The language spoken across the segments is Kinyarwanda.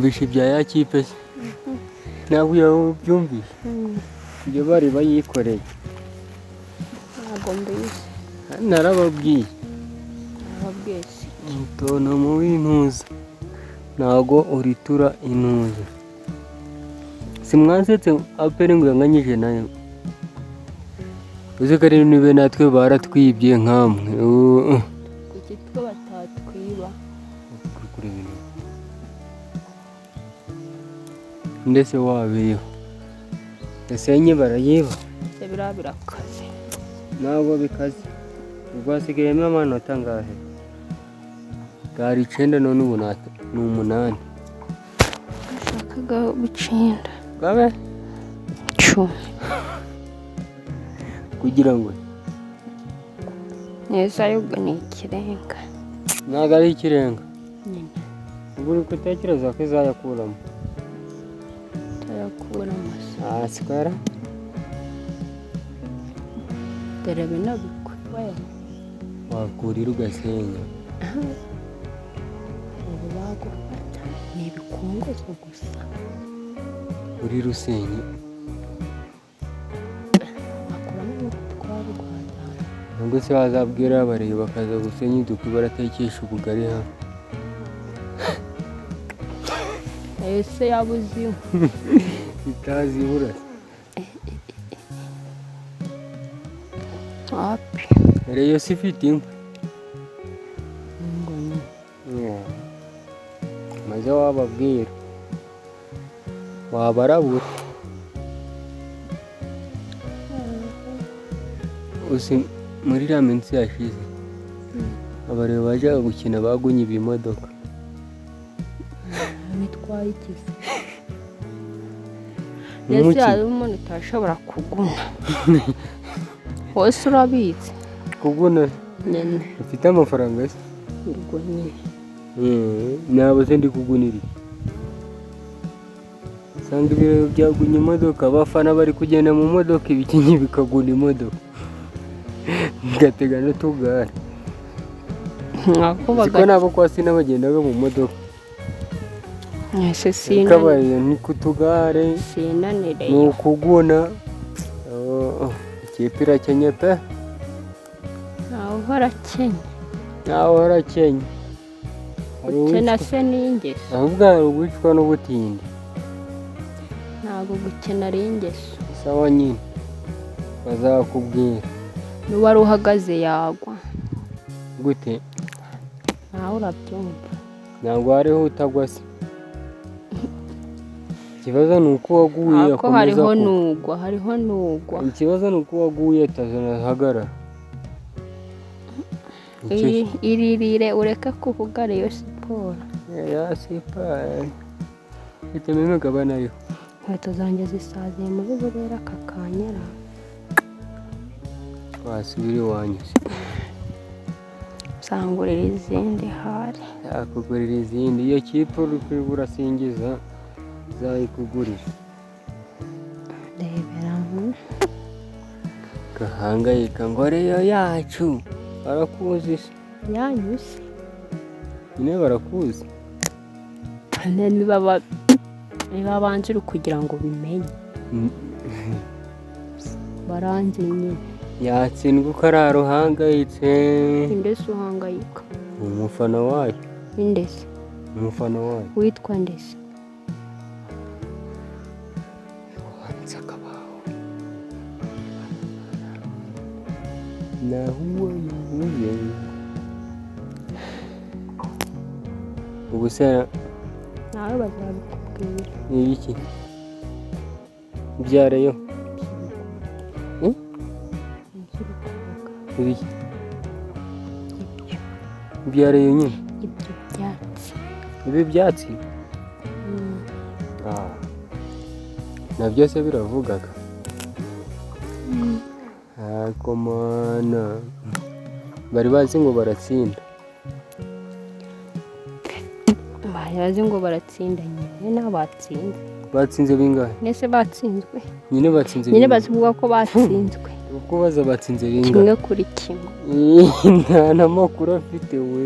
wumvishe ibya ya kipe se ntabwo yabyumvishe ibyo bari bayikoreye ntabwo mbizi narababwiye si mutonomo w'intuza ntabwo uritura intuza simwansetse aperi ngo yanganyije nayo uzi ko ari nibe natwe baratwibye nkamwe kuki twe batatwiba ndetse wabeyeho ese nye barayiba biriya birakaze ntabwo bikaze ubwo hasigayemo amanota angahe bwari 9 none ubu ni 8 nashakaga 9 gabe 10 kugira ngo neza yugo ni ikirenga ntabwo ari ikirenga nyine ubu uri gutekereza ko izayakuramo sikara dore binabikwe wakurira ugasenya ubu bagufata ni ibikunguzo gusa uri rusenyi bakuramo n'utwari rwajyana nubwo se wazabwira abareba bakaza gusenya udukwi baratekesha ubugari hano ese yabuze itazi ibura hapi reyo si ifite inkwi maze wababwira wabarabura usi muri iriya minsi yashize abareba bajyaga gukina bagunye ibimodoka bitwaye ikizi ndetse hari umuntu utashobora kuguna wese urabizi kuguna nyine ufite amafaranga se urwo nyine ntabwo se ndi kugunira usanga ibiro byagunye imodoka abafana bari kugenda mu modoka ibikinyi bikaguna imodoka bigatega n'utugare siko nabo kwa sina bagendaga mu modoka ese sina kabaye ni kutugare sinanire ni ukuguna ikipe irakenya pe ntawe horakenya ntawe horakenya gukena se n'ingeso ahubwo hari uwicwa n'ubutindi ntabwo gukena ari ingeso sawa nyine bazakubwira n'uwari uhagaze yagwa gute nawe urabyumva ntabwo hariho utagwa se ikibazo ni uko waguye ako hariho nugwa ikibazo ni uko waguye atazahagarara iririre ureke kuvuga Rayon Sport ya siporo itema imigabane ariho inkweto zanjye zisaziye muri burera aka kanyera wasubira iwanyu nsangurira izindi hari yakugurira izindi iyo kipe uri urasingiza zayikugurira ndebera gahangayika ngo Rayon yacu barakuzi se yanyu se nyine barakuzi niba banjira kugira ngo bimenye baranze nyine yatsindwa uko ari uhangayitse indese uhangayika umufana wayo indese umufana wayo witwa ndese wanza kabaho nahuwe ubu se nawe bazabikubwira ni ibiki byareyo ibiki byareyo nyine ibyo byatsi ibi byatsi na byose biravugaga komana bari bazi ngo baratsinda bazi ngo baratsinda nyine n'abatsinze batsinze bingahe nese batsinzwe nyine batsinze nyine bavuga ko batsinzwe uko baza batsinze bingahe kimwe kuri kimwe nta n'amakuru afite we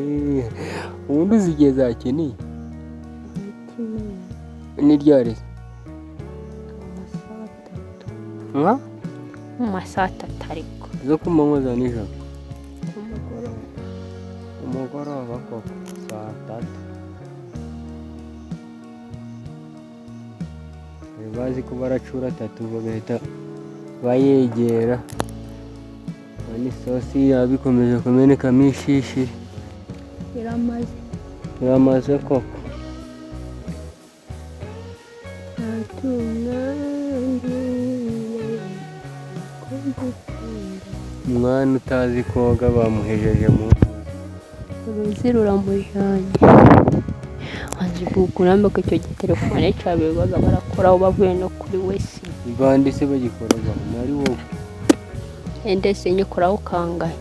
ubundi uzi igihe zakiniye Ni ryari? Mu ma saa tatu ariko. Zo ku manywa za nijoro? Umugoroba. Umugoroba koko saa tatu. Bazi ko baracura tatu bagahita bayegera. Isosi yaba ikomeje kumenekamo ishishi. Iramaze koko. Umwana utazi koga bamuhejeje mu uruzi ruramujyanye. Azi kukuramba ko icyo gitelefone cyabibaga barakoraho bavuye no kuri wese. Bandi se bagikoraga nari wowe. Ndetse nyikoraho kangahe.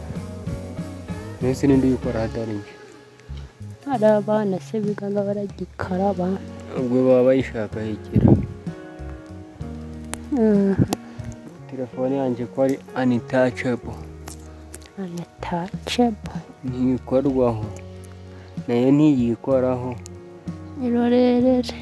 Nese ninde yikora hatari nje. Hari abana se bigaga baragikaraba. Ubwo baba bayishaka hekera. Telefone yanjye ko ari untouchable. Untouchable. Ntikorwaho. Nayo ntiyikoraho. Irorerere.